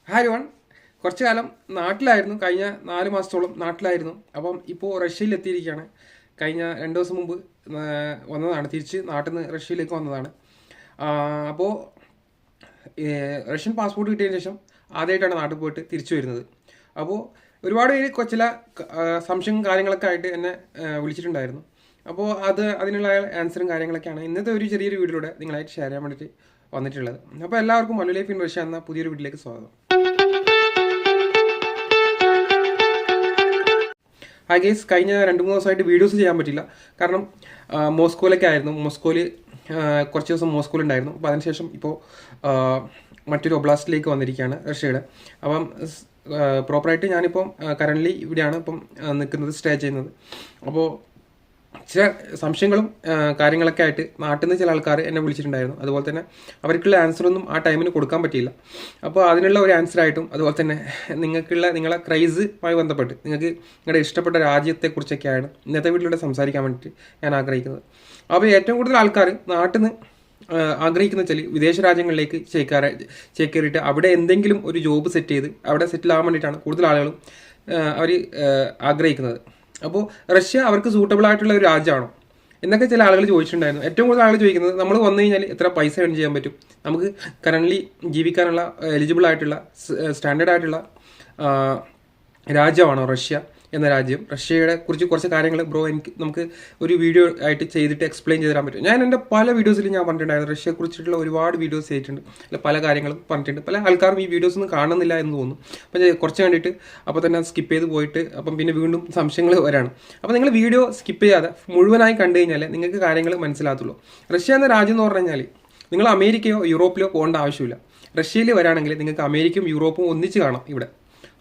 Hi one. കുറച്ചു കാലം നാട്ടിലായിരുന്നു, കഴിഞ്ഞ 4 മാസത്തോളം നാട്ടിലായിരുന്നു. അപ്പം ഇപ്പോൾ റഷ്യയിൽ എത്തിയിരിക്കുകയാണ്. കഴിഞ്ഞ 2 ദിവസം മുമ്പ് വന്നതാണ്, തിരിച്ച് നാട്ടിൽ നിന്ന് റഷ്യയിലേക്ക് വന്നതാണ്. അപ്പോൾ റഷ്യൻ പാസ്പോർട്ട് കിട്ടിയതിന് ശേഷം ആദ്യമായിട്ടാണ് നാട്ടിൽ പോയിട്ട് തിരിച്ചു വരുന്നത്. അപ്പോൾ ഒരുപാട് പേര് ചില സംശയവും കാര്യങ്ങളൊക്കെ ആയിട്ട് എന്നെ വിളിച്ചിട്ടുണ്ടായിരുന്നു. അപ്പോൾ അതിനുള്ള ആൻസറും കാര്യങ്ങളൊക്കെയാണ് ഇന്നത്തെ ഒരു ചെറിയൊരു വീഡിയോയിലൂടെ നിങ്ങളായിട്ട് ഷെയർ ചെയ്യാൻ വേണ്ടിയിട്ട് വന്നിട്ടുള്ളത്. അപ്പോൾ എല്ലാവർക്കും മല്ലു ലൈഫ് ഇൻ റഷ്യ എന്ന പുതിയൊരു വീഡിയോയിലേക്ക് സ്വാഗതം. ഹായ് ഗൈസ്, കഴിഞ്ഞ 2-3 ദിവസമായിട്ട് വീഡിയോസ് ചെയ്യാൻ പറ്റില്ല. കാരണം മോസ്കോയിലൊക്കെ ആയിരുന്നു. മോസ്കോയിൽ കുറച്ച് ദിവസം മോസ്കോയിലുണ്ടായിരുന്നു. അപ്പോൾ അതിനുശേഷം ഇപ്പോൾ മറ്റൊരു ഒബ്ലാസ്റ്റിലേക്ക് വന്നിരിക്കുകയാണ് റഷ്യയുടെ. അപ്പം പ്രോപ്പറായിട്ട് ഞാനിപ്പം കറൻ്റ്ലി ഇവിടെയാണ് ഇപ്പം നിൽക്കുന്നത്, സ്റ്റേ ചെയ്യുന്നത്. അപ്പോൾ ചില സംശയങ്ങളും കാര്യങ്ങളൊക്കെ ആയിട്ട് നാട്ടിൽ നിന്ന് ചില ആൾക്കാർ എന്നെ വിളിച്ചിട്ടുണ്ടായിരുന്നു. അതുപോലെ തന്നെ അവർക്കുള്ള ആൻസറൊന്നും ആ ടൈമിന് കൊടുക്കാൻ പറ്റിയില്ല. അപ്പോൾ അതിനുള്ള ഒരു ആൻസറായിട്ടും അതുപോലെ തന്നെ നിങ്ങളെ ക്രൈസുമായി ബന്ധപ്പെട്ട് നിങ്ങൾക്ക് നിങ്ങളുടെ ഇഷ്ടപ്പെട്ട രാജ്യത്തെക്കുറിച്ചൊക്കെയാണ് ഇന്നത്തെ വീട്ടിലൂടെ സംസാരിക്കാൻ വേണ്ടിയിട്ട് ഞാൻ ആഗ്രഹിക്കുന്നത്. അപ്പോൾ ഏറ്റവും കൂടുതൽ ആൾക്കാർ നാട്ടിൽ നിന്ന് ആഗ്രഹിക്കുന്ന വെച്ചാൽ വിദേശ രാജ്യങ്ങളിലേക്ക് ചേക്കേറിയിട്ട് അവിടെ എന്തെങ്കിലും ഒരു ജോബ് സെറ്റ് ചെയ്ത് അവിടെ സെറ്റിൽ ആകാൻ വേണ്ടിയിട്ടാണ് കൂടുതൽ ആളുകളും അവർ ആഗ്രഹിക്കുന്നത്. അപ്പോൾ റഷ്യ അവർക്ക് സൂട്ടബിൾ ആയിട്ടുള്ള ഒരു രാജ്യമാണോ എന്നൊക്കെ ചില ആളുകൾ ചോദിച്ചിട്ടുണ്ടായിരുന്നു. ഏറ്റവും കൂടുതൽ ആളുകൾ ചോദിക്കുന്നത് നമ്മൾ വന്നു കഴിഞ്ഞാൽ എത്ര പൈസ ഏൺ ചെയ്യാൻ പറ്റും, നമുക്ക് കറൻ്റ്ലി ജീവിക്കാനുള്ള എലിജിബിൾ ആയിട്ടുള്ള സ്റ്റാൻഡേർഡ് ആയിട്ടുള്ള രാജ്യമാണോ റഷ്യ എന്ന രാജ്യം. റഷ്യയുടെ കുറിച്ച് കുറച്ച് കാര്യങ്ങൾ നമുക്ക് ഒരു വീഡിയോ ആയിട്ട് ചെയ്തിട്ട് എക്സ്പ്ലെയിൻ ചെയ്ത് തരാൻ പറ്റും. ഞാൻ എൻ്റെ പല വീഡിയോസിലും ഞാൻ പറഞ്ഞിട്ടുണ്ടായിരുന്നു, റഷ്യയെക്കുറിച്ചിട്ടുള്ള ഒരുപാട് വീഡിയോസ് ചെയ്തിട്ടുണ്ട്. അല്ല, പല കാര്യങ്ങളും പറഞ്ഞിട്ടുണ്ട്. പല ആൾക്കാരും ഈ വീഡിയോസ് ഒന്നും കാണുന്നില്ല എന്ന് തോന്നുന്നു. അപ്പം ഞാൻ കുറച്ച് കണ്ടിട്ട് അപ്പോൾ തന്നെ സ്കിപ്പ് ചെയ്ത് പോയിട്ട് അപ്പം പിന്നെ വീണ്ടും സംശയങ്ങൾ വരാണ്. അപ്പോൾ നിങ്ങൾ വീഡിയോ സ്കിപ്പ് ചെയ്യാതെ മുഴുവനായി കണ്ടു കഴിഞ്ഞാൽ നിങ്ങൾക്ക് കാര്യങ്ങൾ മനസ്സിലാകത്തുള്ളൂ. റഷ്യ എന്ന രാജ്യം എന്ന് പറഞ്ഞു കഴിഞ്ഞാൽ നിങ്ങൾ അമേരിക്കയോ യൂറോപ്പിലോ പോകേണ്ട ആവശ്യമില്ല. റഷ്യയിൽ വരാണെങ്കിൽ നിങ്ങൾക്ക് അമേരിക്കയും യൂറോപ്പും ഒന്നിച്ച് കാണാം ഇവിടെ.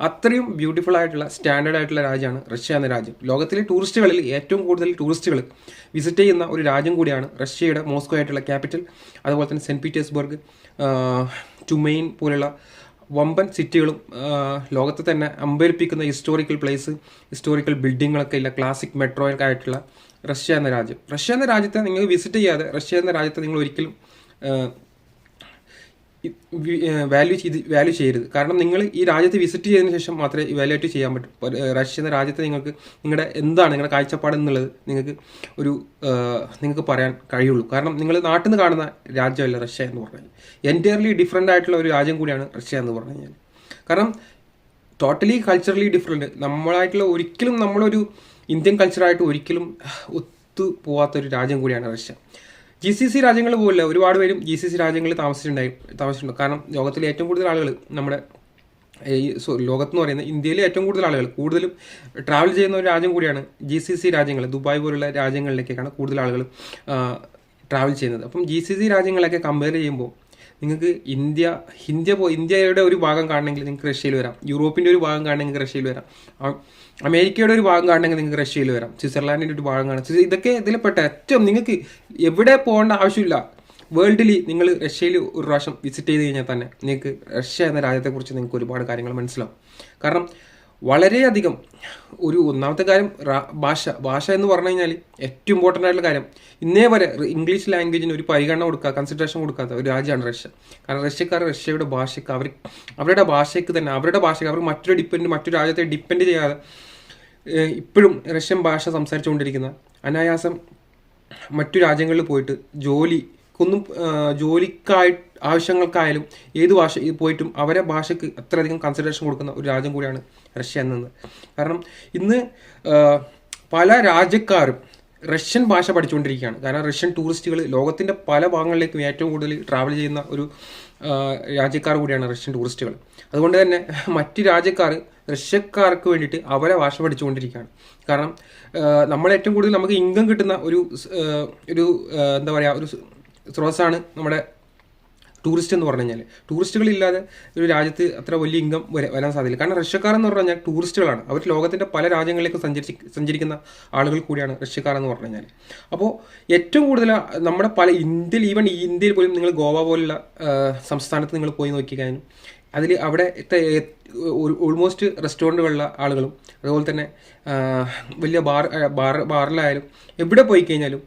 അത്രയും ബ്യൂട്ടിഫുൾ ആയിട്ടുള്ള സ്റ്റാൻഡേർഡ് ആയിട്ടുള്ള രാജ്യമാണ് റഷ്യ എന്ന രാജ്യം. ലോകത്തിലെ ടൂറിസ്റ്റുകളിൽ ഏറ്റവും കൂടുതൽ ടൂറിസ്റ്റുകൾ വിസിറ്റ് ചെയ്യുന്ന ഒരു രാജ്യം കൂടിയാണ് റഷ്യയുടെ മോസ്കോ ആയിട്ടുള്ള ക്യാപിറ്റൽ. അതുപോലെ തന്നെ സെൻറ്റ് പീറ്റേഴ്സ്ബർഗ്, ടുമെയിൻ പോലുള്ള വമ്പൻ സിറ്റികളും ലോകത്തെ തന്നെ അമ്പരിപ്പിക്കുന്ന ഹിസ്റ്റോറിക്കൽ ബിൽഡിങ്ങുകളൊക്കെ ഇല്ല, ക്ലാസിക് മെട്രോയൊക്കെ ആയിട്ടുള്ള റഷ്യ എന്ന രാജ്യം. റഷ്യ എന്ന രാജ്യത്തെ നിങ്ങൾ വിസിറ്റ് ചെയ്യാതെ റഷ്യ എന്ന രാജ്യത്തെ നിങ്ങൾ ഒരിക്കലും വാല്യൂ ചെയ്യരുത്. കാരണം നിങ്ങൾ ഈ രാജ്യത്ത് വിസിറ്റ് ചെയ്തതിന് ശേഷം മാത്രമേ ഇവാലുവേറ്റ് ചെയ്യാൻ പറ്റൂ. റഷ്യ എന്ന രാജ്യത്ത് നിങ്ങൾക്ക് നിങ്ങളുടെ കാഴ്ചപ്പാട് എന്നുള്ളത് നിങ്ങൾക്ക് പറയാൻ കഴിയുള്ളൂ. കാരണം നിങ്ങൾ നാട്ടിൽ നിന്ന് കാണുന്ന രാജ്യമല്ല റഷ്യ എന്ന് പറഞ്ഞു കഴിഞ്ഞാൽ. എൻറ്റയർലി ഡിഫറെൻ്റ് ആയിട്ടുള്ള ഒരു രാജ്യം കൂടിയാണ് റഷ്യ എന്ന് പറഞ്ഞു കഴിഞ്ഞാൽ. കാരണം ടോട്ടലി കൾച്ചറലി ഡിഫറെൻറ്റ്. നമ്മളൊരു ഇന്ത്യൻ കൾച്ചറായിട്ട് ഒരിക്കലും ഒത്തു പോവാത്തൊരു രാജ്യം കൂടിയാണ് റഷ്യ. GCC രാജ്യങ്ങൾ പോലില്ല, ഒരുപാട് പേരും GCC രാജ്യങ്ങളിൽ താമസിച്ചിട്ടുണ്ട്. കാരണം ലോകത്തിലെ ഏറ്റവും കൂടുതൽ ആളുകൾ നമ്മുടെ ലോകത്തെന്ന് പറയുന്നത് ഇന്ത്യയിലെ ഏറ്റവും കൂടുതൽ ആളുകൾ കൂടുതലും ട്രാവൽ ചെയ്യുന്ന ഒരു രാജ്യം കൂടിയാണ് GCC രാജ്യങ്ങൾ. ദുബായ് പോലുള്ള രാജ്യങ്ങളിലേക്കാണ് കൂടുതൽ ആളുകൾ ട്രാവൽ ചെയ്യുന്നത്. അപ്പം GCC രാജ്യങ്ങളൊക്കെ കമ്പയർ ചെയ്യുമ്പോൾ നിങ്ങൾക്ക് ഇന്ത്യയുടെ ഒരു ഭാഗം കാണണമെങ്കിൽ നിങ്ങൾക്ക് റഷ്യയിൽ വരാം. യൂറോപ്പിൻ്റെ ഒരു ഭാഗം കാണണമെങ്കിൽ റഷ്യയിൽ വരാം. അമേരിക്കയുടെ ഒരു ഭാഗം കാണണമെങ്കിൽ നിങ്ങൾക്ക് റഷ്യയിൽ വരാം. സ്വിറ്റ്സർലാൻഡിൻ്റെ ഒരു ഭാഗം കാണാം. ഇതൊക്കെ ഇതിൽപ്പെട്ട ഏറ്റവും നിങ്ങൾക്ക് എവിടെ പോകേണ്ട ആവശ്യമില്ല. വേൾഡിൽ നിങ്ങൾ റഷ്യയിൽ ഒരു പ്രാവശ്യം വിസിറ്റ് ചെയ്ത് കഴിഞ്ഞാൽ തന്നെ നിങ്ങൾക്ക് റഷ്യ എന്ന രാജ്യത്തെക്കുറിച്ച് നിങ്ങൾക്ക് ഒരുപാട് കാര്യങ്ങൾ മനസ്സിലാവും. കാരണം വളരെയധികം ഒന്നാമത്തെ കാര്യം ഭാഷ എന്ന് പറഞ്ഞു കഴിഞ്ഞാൽ ഏറ്റവും ഇമ്പോർട്ടൻ്റ് ആയിട്ടുള്ള കാര്യം. ഇന്നേ വരെ ഇംഗ്ലീഷ് ലാംഗ്വേജിന് ഒരു പരിഗണന കൺസിഡറേഷൻ കൊടുക്കാത്ത ഒരു രാജ്യമാണ് റഷ്യ. കാരണം റഷ്യയുടെ ഭാഷയ്ക്ക് അവരുടെ ഭാഷയ്ക്ക് തന്നെ അവർ മറ്റൊരു രാജ്യത്തെ ഡിപ്പെൻഡ് ചെയ്യാതെ ഇപ്പോഴും റഷ്യൻ ഭാഷ സംസാരിച്ചുകൊണ്ടിരിക്കുന്ന, അനായാസം മറ്റു രാജ്യങ്ങളിൽ പോയിട്ട് ആവശ്യങ്ങൾക്കായാലും ഏത് ഭാഷ പോയിട്ടും അവരെ ഭാഷയ്ക്ക് അത്രയധികം കൺസിഡറേഷൻ കൊടുക്കുന്ന ഒരു രാജ്യം കൂടിയാണ് റഷ്യ എന്നത്. കാരണം ഇന്ന് പല രാജ്യക്കാരും റഷ്യൻ ഭാഷ പഠിച്ചുകൊണ്ടിരിക്കുകയാണ്. കാരണം റഷ്യൻ ടൂറിസ്റ്റുകൾ ലോകത്തിൻ്റെ പല ഭാഗങ്ങളിലേക്കും ഏറ്റവും കൂടുതൽ ട്രാവൽ ചെയ്യുന്ന ഒരു രാജ്യക്കാർ കൂടിയാണ് റഷ്യൻ ടൂറിസ്റ്റുകൾ. അതുകൊണ്ട് തന്നെ മറ്റ് രാജ്യക്കാർ റഷ്യക്കാർക്ക് വേണ്ടിയിട്ട് അവരെ ഭാഷ പഠിച്ചുകൊണ്ടിരിക്കുകയാണ്. കാരണം ഏറ്റവും കൂടുതൽ നമുക്ക് ഇൻകം കിട്ടുന്ന ഒരു എന്താ പറയുക ഒരു സ്രോതസ്സാണ് നമ്മുടെ ടൂറിസ്റ്റ് എന്ന് പറഞ്ഞു കഴിഞ്ഞാൽ. ടൂറിസ്റ്റുകളില്ലാതെ ഒരു രാജ്യത്ത് അത്ര വലിയ ഇൻകം വരാൻ സാധ്യത. കാരണം റഷ്യക്കാരെന്ന് പറഞ്ഞു കഴിഞ്ഞാൽ ടൂറിസ്റ്റുകളാണ്. അവർ ലോകത്തിൻ്റെ പല രാജ്യങ്ങളിലേക്കും സഞ്ചരിക്കുന്ന ആളുകൾ കൂടിയാണ് റഷ്യക്കാരെന്ന് പറഞ്ഞു കഴിഞ്ഞാൽ. അപ്പോൾ ഏറ്റവും കൂടുതൽ നമ്മുടെ ഇന്ത്യയിൽ പോലും നിങ്ങൾ ഗോവ പോലുള്ള സംസ്ഥാനത്ത് നിങ്ങൾ പോയി നോക്കിക്കഴിഞ്ഞാൽ അവിടെ ഓൾമോസ്റ്റ് റെസ്റ്റോറൻറ്റുകളിലെ ആളുകളും അതുപോലെ തന്നെ വലിയ ബാറിലായാലും എവിടെ പോയി കഴിഞ്ഞാലും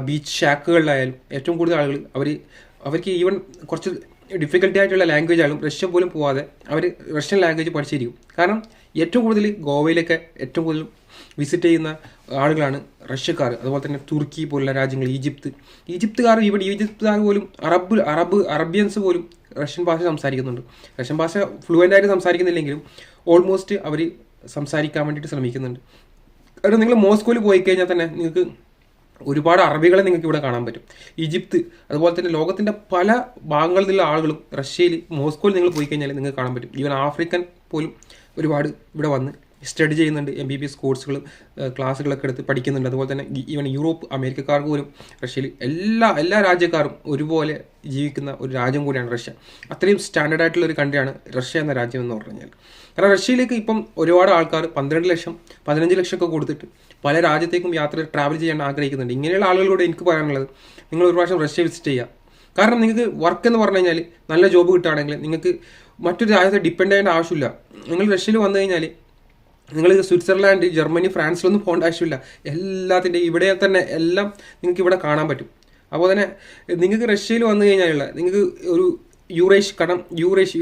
ബീച്ച് ഷാക്കുകളിലായാലും ഏറ്റവും കൂടുതൽ ആളുകൾ അവർക്ക് ഈവൻ കുറച്ച് ഡിഫിക്കൽട്ടി ആയിട്ടുള്ള ലാംഗ്വേജ് ആയാലും റഷ്യ പോലും പോവാതെ അവർ റഷ്യൻ ലാംഗ്വേജ് പഠിച്ചിരിക്കും. കാരണം ഏറ്റവും കൂടുതൽ ഗോവയിലൊക്കെ ഏറ്റവും കൂടുതൽ വിസിറ്റ് ചെയ്യുന്ന ആളുകളാണ് റഷ്യക്കാർ. അതുപോലെ തന്നെ തുർക്കി പോലുള്ള രാജ്യങ്ങൾ, ഈജിപ്തുകാർ പോലും അറബിയൻസ് പോലും റഷ്യൻ ഭാഷ സംസാരിക്കുന്നുണ്ട്. റഷ്യൻ ഭാഷ ഫ്ലുവൻ്റ് ആയിട്ട് സംസാരിക്കുന്നില്ലെങ്കിലും ഓൾമോസ്റ്റ് അവർ സംസാരിക്കാൻ വേണ്ടിയിട്ട് ശ്രമിക്കുന്നുണ്ട്. കാരണം നിങ്ങൾ മോസ്കോയിൽ പോയി കഴിഞ്ഞാൽ തന്നെ നിങ്ങൾക്ക് ഒരുപാട് അറബികളെ നിങ്ങൾക്ക് ഇവിടെ കാണാൻ പറ്റും. ഈജിപ്ത് അതുപോലെ തന്നെ ലോകത്തിൻ്റെ പല ഭാഗങ്ങളിൽ നിന്നുള്ള ആളുകളും റഷ്യയിൽ മോസ്കോയിൽ നിങ്ങൾ പോയി കഴിഞ്ഞാൽ നിങ്ങൾക്ക് കാണാൻ പറ്റും. ഈവൻ ആഫ്രിക്കൻ പോലും ഒരുപാട് ഇവിടെ വന്ന് സ്റ്റഡി ചെയ്യുന്നുണ്ട്. MBBS കോഴ്സുകളും ക്ലാസ്സുകളൊക്കെ എടുത്ത് പഠിക്കുന്നുണ്ട്. അതുപോലെ തന്നെ ഈവൻ യൂറോപ്പ് അമേരിക്കക്കാർക്ക് പോലും റഷ്യയിൽ എല്ലാ രാജ്യക്കാരും ഒരുപോലെ ജീവിക്കുന്ന ഒരു രാജ്യം കൂടിയാണ് റഷ്യ. അത്രയും സ്റ്റാൻഡേർഡ് ആയിട്ടുള്ള ഒരു കൺട്രിയാണ് റഷ്യ എന്ന രാജ്യം എന്ന് പറഞ്ഞു കഴിഞ്ഞാൽ. കാരണം റഷ്യയിലേക്ക് ഇപ്പം ഒരുപാട് ആൾക്കാർ 12 ലക്ഷം 15 ലക്ഷം ഒക്കെ കൊടുത്തിട്ട് പല രാജ്യത്തേക്കും ട്രാവൽ ചെയ്യാൻ ആഗ്രഹിക്കുന്നുണ്ട്. ഇങ്ങനെയുള്ള ആളുകളോട് എനിക്ക് പറയാനുള്ളത്, നിങ്ങൾ ഒരു പ്രാവശ്യം റഷ്യ വിസിറ്റ് ചെയ്യുക. കാരണം നിങ്ങൾക്ക് വർക്ക് എന്ന് പറഞ്ഞു കഴിഞ്ഞാൽ നല്ല ജോബ് കിട്ടുകയാണെങ്കിൽ നിങ്ങൾക്ക് മറ്റൊരു രാജ്യത്തെ ഡിപ്പെൻഡ് ചെയ്യേണ്ട ആവശ്യമില്ല. നിങ്ങൾ റഷ്യയിൽ വന്നു കഴിഞ്ഞാൽ നിങ്ങൾ സ്വിറ്റ്സർലാൻഡ്, ജർമ്മനി, ഫ്രാൻസിലൊന്നും പോകേണ്ട ആവശ്യമില്ല. എല്ലാത്തിൻ്റെ ഇവിടെ തന്നെ എല്ലാം നിങ്ങൾക്ക് ഇവിടെ കാണാൻ പറ്റും. അപ്പോൾ തന്നെ നിങ്ങൾക്ക് റഷ്യയിൽ വന്നു കഴിഞ്ഞാലുള്ള നിങ്ങൾക്ക് ഒരു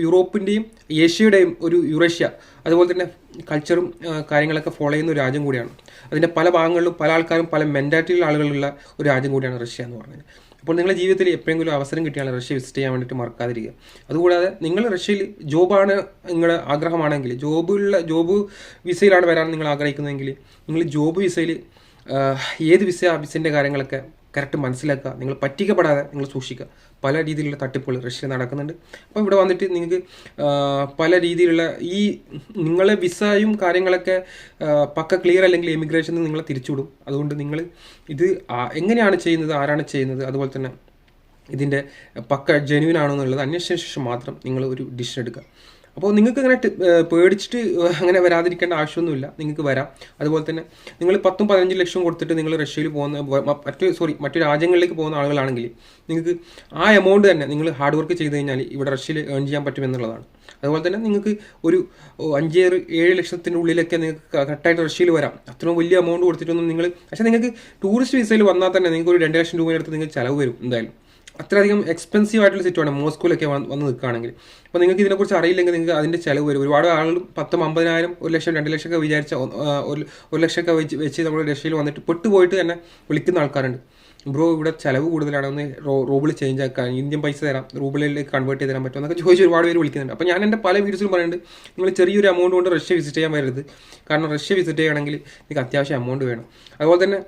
യൂറോപ്പിൻ്റെയും ഏഷ്യയുടെയും ഒരു യൂറേഷ്യ അതുപോലെ തന്നെ കൾച്ചറും കാര്യങ്ങളൊക്കെ ഫോളോ ചെയ്യുന്ന ഒരു രാജ്യം കൂടിയാണ്. അതിൻ്റെ പല ഭാഗങ്ങളിലും പല ആൾക്കാരും പല മെൻറ്റാലിറ്റിയുള്ള ആളുകളുള്ള ഒരു രാജ്യം കൂടിയാണ് റഷ്യ എന്ന് പറഞ്ഞത്. അപ്പോൾ നിങ്ങളുടെ ജീവിതത്തിൽ എപ്പോഴെങ്കിലും അവസരം കിട്ടിയാൽ റഷ്യ വിസിറ്റ് ചെയ്യാൻ വേണ്ടിയിട്ട് മറക്കാതിരിക്കുക. അതുകൂടാതെ നിങ്ങൾ റഷ്യയിൽ ജോബാണ് നിങ്ങളുടെ ആഗ്രഹമാണെങ്കിൽ, ജോബ് വിസയിലാണ് വരാൻ നിങ്ങൾ ആഗ്രഹിക്കുന്നതെങ്കിൽ നിങ്ങൾ ജോബ് വിസയിൽ ഏത് വിസൻ്റെ കാര്യങ്ങളൊക്കെ കറക്റ്റ് മനസ്സിലാക്കുക. നിങ്ങൾ പറ്റിക്കപ്പെടാതെ നിങ്ങൾ സൂക്ഷിക്കുക. പല രീതിയിലുള്ള തട്ടിപ്പുകൾ റഷ്യ നടക്കുന്നുണ്ട്. അപ്പോൾ ഇവിടെ വന്നിട്ട് നിങ്ങൾക്ക് പല രീതിയിലുള്ള നിങ്ങളെ വിസയും കാര്യങ്ങളൊക്കെ പക്ക ക്ലിയർ അല്ലെങ്കിൽ എമിഗ്രേഷനിൽ നിങ്ങളെ തിരിച്ചുവിടും. അതുകൊണ്ട് നിങ്ങൾ ഇത് എങ്ങനെയാണ് ചെയ്യുന്നത്, ആരാണ് ചെയ്യുന്നത്, അതുപോലെ തന്നെ ഇതിൻ്റെ പക്ക ജെന്യൂൻ ആണോ എന്നുള്ളത് അന്വേഷിച്ച ശേഷം മാത്രം നിങ്ങൾ ഒരു ഡിസിഷൻ എടുക്കുക. അപ്പോൾ നിങ്ങൾക്ക് അങ്ങനെ പേടിച്ചിട്ട് അങ്ങനെ വരാതിരിക്കേണ്ട ആവശ്യമൊന്നുമില്ല. നിങ്ങൾക്ക് വരാം. അതുപോലെ തന്നെ നിങ്ങൾ 10-15 ലക്ഷം കൊടുത്തിട്ട് നിങ്ങൾ റഷ്യയിൽ പോകുന്ന മറ്റു രാജ്യങ്ങളിലേക്ക് പോകുന്ന ആളുകളാണെങ്കിൽ നിങ്ങൾക്ക് ആ എമൗണ്ട് തന്നെ നിങ്ങൾ ഹാർഡ് വർക്ക് ചെയ്ത് കഴിഞ്ഞാൽ ഇവിടെ റഷ്യയിൽ ഏൺ ചെയ്യാൻ പറ്റുമെന്നുള്ളതാണ്. അതുപോലെ തന്നെ നിങ്ങൾക്ക് ഒരു 5-7 ലക്ഷത്തിൻ്റെ ഉള്ളിലൊക്കെ നിങ്ങൾക്ക് കറക്റ്റായിട്ട് റഷ്യയിൽ വരാം. അത്രയും വലിയ എമൗണ്ട് കൊടുത്തിട്ടൊന്നും പക്ഷേ നിങ്ങൾക്ക് ടൂറിസ്റ്റ് വിസയിൽ വന്നാൽ തന്നെ നിങ്ങൾക്ക് ഒരു 2 ലക്ഷം രൂപയെടുത്ത് നിങ്ങൾക്ക് ചിലവ് വരും എന്തായാലും. അത്രയധികം എക്സ്പെൻസീവ് ആയിട്ടുള്ള സിറ്റുവാണ് മോസ്കോയിലൊക്കെ വന്ന് നിൽക്കുകയാണെങ്കിൽ. അപ്പോൾ നിങ്ങൾക്ക് ഇതിനെക്കുറിച്ച് അറിയില്ലെങ്കിൽ നിങ്ങൾക്ക് അതിൻ്റെ ചിലവ് വരും. ഒരുപാട് ആളുകൾ 10-50,000 1 ലക്ഷം 2 ലക്ഷമൊക്കെ വിചാരിച്ച 1 ലക്ഷമൊക്കെ വെച്ച് നമ്മൾ റഷ്യയിൽ വന്നിട്ട് പെട്ടുപോയിട്ട് തന്നെ വിളിക്കുന്ന ആൾക്കാരുണ്ട്. ബ്രോ ഇവിടെ ചിലവ് കൂടുതലാണ്, ഒന്ന് റൂബിൾ ചേഞ്ച് ആക്കാൻ, ഇന്ത്യൻ പൈസ തരാം, റൂബിളിലേക്ക് കൺവേർട്ട് ചെയ്ത് തരാൻ പറ്റും എന്നൊക്കെ ചോദിച്ച് ഒരുപാട് പേര് വിളിക്കുന്നുണ്ട്. അപ്പോൾ ഞാൻ എൻ്റെ പല വീഡിയോസിലും പറയുന്നുണ്ട്, നിങ്ങൾ ചെറിയൊരു എമൗണ്ട് കൊണ്ട് റഷ്യ വിസിറ്റ് ചെയ്യാൻ വരരുത്. കാരണം റഷ്യ വിസിറ്റ് ചെയ്യുകയാണെങ്കിൽ നിങ്ങൾക്ക് അത്യാവശ്യം എമൗണ്ട് വേണം. അതുപോലെ തന്നെ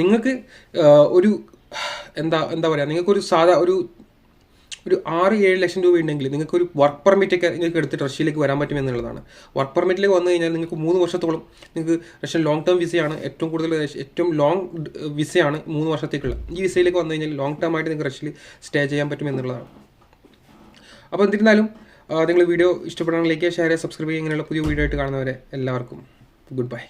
നിങ്ങൾക്ക് ഒരു എന്താ പറയുക, നിങ്ങൾക്കൊരു ഒരു 6-7 ലക്ഷം രൂപ ഉണ്ടെങ്കിൽ നിങ്ങൾക്കൊരു വർക്ക് പെർമിറ്റൊക്കെ നിങ്ങൾക്ക് എടുത്തിട്ട് റഷ്യയിലേക്ക് വരാൻ പറ്റുമെന്നുള്ളതാണ്. വർക്ക് പെർമിറ്റിലേക്ക് വന്നു കഴിഞ്ഞാൽ നിങ്ങൾക്ക് 3 വർഷത്തോളം നിങ്ങൾക്ക് റഷ്യൻ ലോങ് ടേം വിസയാണ് ഏറ്റവും ലോങ് വിസയാണ് 3 വർഷത്തേക്കുള്ള. ഈ വിസയിലേക്ക് വന്നു കഴിഞ്ഞാൽ ലോങ് ടേം ആയിട്ട് നിങ്ങൾക്ക് റഷ്യയിൽ സ്റ്റേ ചെയ്യാൻ പറ്റുമെന്നുള്ളതാണ്. അപ്പോൾ എന്നിരുന്നാലും നിങ്ങൾ വീഡിയോ ഇഷ്ടപ്പെടുകയാണെങ്കിൽ ലൈക്ക്, ഷെയർ, സബ്സ്ക്രൈബ് ചെയ്യുക. ഇങ്ങനെയുള്ള പുതിയ വീഡിയോ ആയിട്ട് കാണുന്നവരെ എല്ലാവർക്കും ഗുഡ് ബൈ.